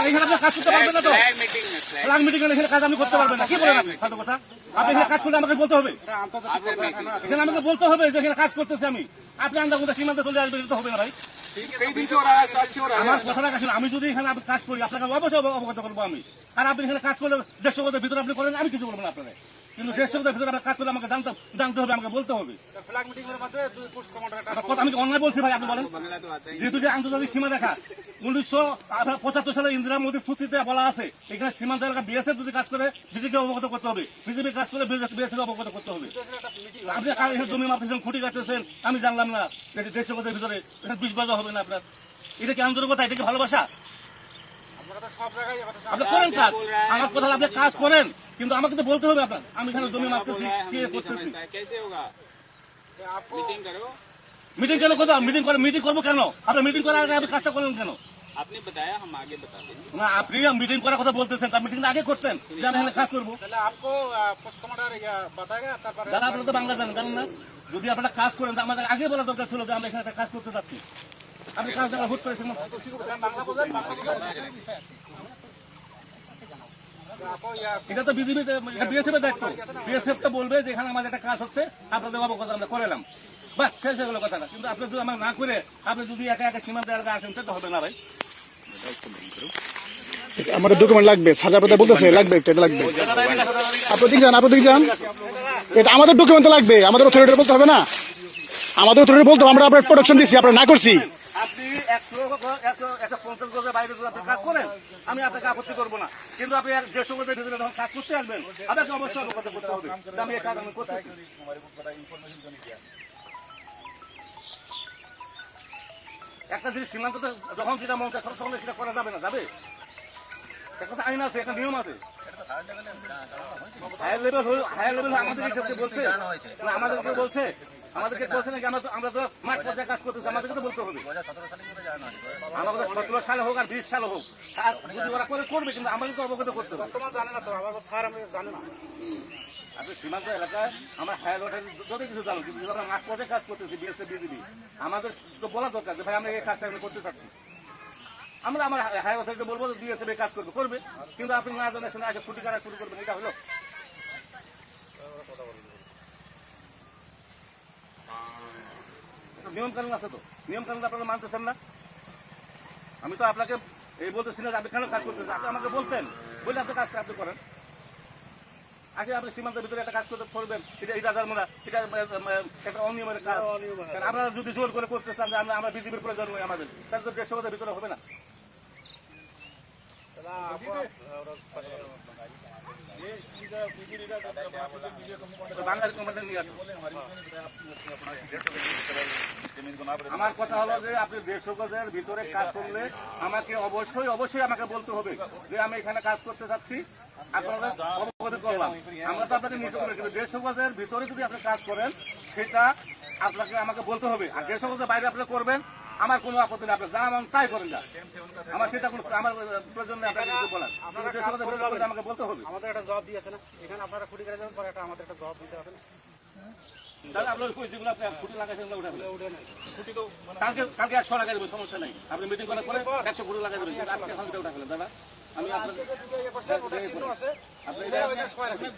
এখানে আপনি কাজ করতে পারবেন না তো? ফ্ল্যাগ মিটিং এখানে কাজ আপনি করতে পারবেন না। কি বলেন আপনি? ফালতু কথা। আপনি এখানে কাজ করলে আমাকে বলতে হবে। এখানে আমাকে বলতে হবে যে এখানে কাজ করতেছি আমি। আপনি আন্দাজ সীমান্তে চলে আসবেন, এটা তো হবে না ভাই। আমার কথাটা কাছে আমি যদি এখানে আপনি কাজ করি আপনাকে অবশ্যই অবগত করবো আমি। আর আপনি এখানে কাজ করলে 150 গজের ভিতরে আপনি করেন, আমি কিছু বলবো না আপনাকে। কিন্তু 150 গজের ভিতরে আপনার কাজ করলে আমাকে জানতে হবে, আমাকে বলতে হবে। আমি অন্যায় বলছি ভাই, আপনি বলেন। যেহেতু যে আন্তর্জাতিক সীমা দেখা 1975 সালে ইন্দিরা মোদীর চুক্তিতে বলা আছে এখানে সীমান্ত এলাকা বিএসএফ যদি কাজ করে বিজেপি অবগত করতে হবে, বিজেপি কাজ করে বিএসএফ অবগত করতে হবে। আপনি জমি মাপতেছেন, খুঁটি কাটতেছেন, আমি জানলাম না 150 গজের ভিতরে 20 গজ হবে না আপনার। এটা কি আন্তরিকতা? এটা কি ভালোবাসা? আপনি করেন কাজ, আমার কথা আপনি কাজ করেন, কিন্তু আমাকে তো বলতে হবে আপনার। আমি এখানে জমি মাপতেছি, কি করতেছি। মিটিং কেন করবো? মিটিং করবো কেন? আপনি মিটিং করার আগে আপনি কাজটা করলেন কেন? आपने बताया हम आगे बता देंगे না, আপনি মিটিং করার কথা বলতেছেন, তার মিটিং আগে করতেন যে আমি এখানে কাজ করবো। দাদা আপনারা তো বাংলা জানেন না? যদি আপনারা কাজ করেন আমাদের আগে বলা দরকার ছিল যে আমরা এখানে একটা কাজ করতে যাচ্ছি। আপনি কাজ জায়গা হুট করেছেন। এটা তো বিজেপি বিএসএফ এর দায়িত্ব। বিএসএফ তো বলবে যে এখানে আমাদের একটা কাজ হচ্ছে, আপনাদের অবগত আমরা করে এলাম, বাস শেষ হয়ে গেল কথাটা। কিন্তু আপনি যদি আমার না করে আপনি যদি একা একা সীমান্ত এলাকা আসেন সেটা হবে না ভাই। আমাদের ডকুমেন্ট লাগবে, সাজা পাতা বলতেছে লাগবে, এটা লাগবে। আপনি দিক যান, এটা আমাদের ডকুমেন্ট লাগবে, আমাদের অথরিটি বলতে হবে না, আমাদের অথরিটি বলতে হবে আমরা আপনার প্রোডাকশন দিচ্ছি, আমরা না করছি। আপনি 150 গজের বাইরে যদি আপনি কাজ করেন আমি আপনাকে আপত্তি করবো না, কিন্তু আপনি 150 গজের ভিতরে যখন কাজ করতে আসবেন আপনাকে অবশ্যই অবগত করতে হবে আমি এই কাজ আমি করতেছি। একটা জিনিস সীমান্ততে যখন যেটা মন চায় তখন সেটা করা যাবে না, যাবে? একটা আইন আছে, একটা নিয়ম আছে। হায়ার লেভেল আমাদেরকে বলছে না, আমাদেরকে বলছে নাকি আমরা তো মাঠ পর্যায়ে কাজ করতেছি, আমাদেরকে তো বলতে হবে। আমাদের 17 সালে হোক আর 20 সালে হোক, যদি ওরা করবে, কিন্তু আমাদেরকে অবগত করতে হবে। আপনি সীমান্ত এলাকায় আমরা হায়ার ওয়াটার যত কিছু জানো, কিন্তু আমরা মাঠ পর্যায়ে কাজ করতেছি বিএসএফ বিজিবি, আমাদের তো বলা দরকার যে ভাই আমরা এই কাজটা আমি করতে চাচ্ছি। আমরা আমার হায়ার অথরিটি বলবো বিএসএফ কাজ করবে, কিন্তু আপনি না জানেন শুনে আগে খুঁটি কাটা শুরু করবেন, এটা হলো নিয়ম কানুন আছে তো, নিয়ম কানুন আপনারা মানতেছেন না। আমি তো আপনাকে এই বলতেছি না যে আপনি কেন কাজ করতেছেন, আপনি আমাকে বলতেন, বলে আপনি কাজটা আপনি করেন। আগে আপনি সীমান্তের ভিতরে একটা কাজ করতে করবেন, এটা জানবো না, এটা একটা অনিয়মের কাজ। আপনারা যদি জোর করে করতে চান যে আমরা বিজেপির প্রয়োজন নই আমাদের, তাহলে তো 150 গজের ভিতরে হবে না। আমার কথা হলো যে আপনি 150 গজের ভিতরে কাজ করলে আমাকে অবশ্যই আমাকে বলতে হবে যে আমি এখানে কাজ করতে যাচ্ছি, আপনারা অবগত করলাম। আমরা তো আপনাকে নিচে করে, কিন্তু 150 গজের ভিতরে যদি আপনি কাজ করেন সেটা আপনাকে আমাকে বলতে হবে। আর 150 গজের বাইরে আপনি করবেন আমার কোনো আপত্তি নেই, আপনি যা মন তাই করেন না, আমার সেটা কোনো আমার প্রয়োজন নেই আপনাকে কিছু বলার। আমাকে বলতে হবে। আমাদের একটা জব দিয়েছে না, এখানে আপনারা খুঁটি কেটে যাবেন, পরে আমাদের একটা জব দিতে হবে না। তাহলে আপনার যেগুলো আপনি খুঁটি লাগাইছেন কালকে 100 লাগাই দেবেন, সমস্যা নেই। আপনি মিটিং করার পরে 100 খুঁটি লাগাই দেবেন, আপনি এখন উঠা ফেলেন দাদা। আমি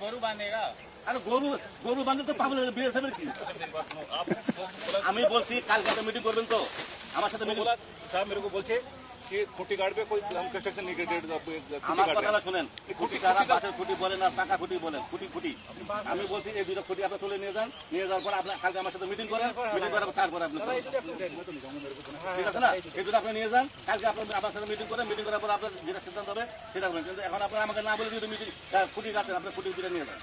गरु बांधेगा আরে গরু বান্ধব তো পাবো বিএসএফের কি? আমি বলছি কালকে মিটিং করবেন তো আমার সাথে মিটিং। साहब मेरे को बोलते कि खुटी गार्ड पे कोई हम कंस्ट्रक्शन नहीं करते। আমার কথাটা শুনেন, খুঁটি কারা বাসের খুঁটি বলেন আর পাকা খুঁটি বলেন, খুঁটি আমি বলছি এই দুটো খুঁটি আপনি তুলে নিয়ে যান, নিয়ে যাওয়ার পর আপনার কালকে আমার সাথে মিটিং করেন, মিটিং করার তারপরে আপনি ঠিক আছে না, এই দুটো আপনি নিয়ে যান, কালকে আপনি আমার সাথে মিটিং করেন, মিটিং করার পর আপনার যেটা সিদ্ধান্ত হবে সেটা করবেন। কিন্তু এখন আপনার আমাকে না বলে যদি মিটিং খুঁটি কাটেন, আপনার খুঁটি দুটো নিয়ে যান।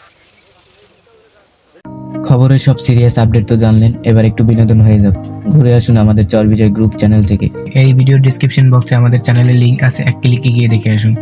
খবরের সব সিরিয়াস আপডেট তো জানলেন, এবার একটু বিনোদন হয়ে যাক। ঘুরে আসুন আমাদের চর বিজয় গ্রুপ চ্যানেল থেকে। এই ভিডিওর ডেসক্রিপশন বক্সে আমাদের চ্যানেলের লিংক আছে, এক ক্লিকে গিয়ে দেখে আসুন।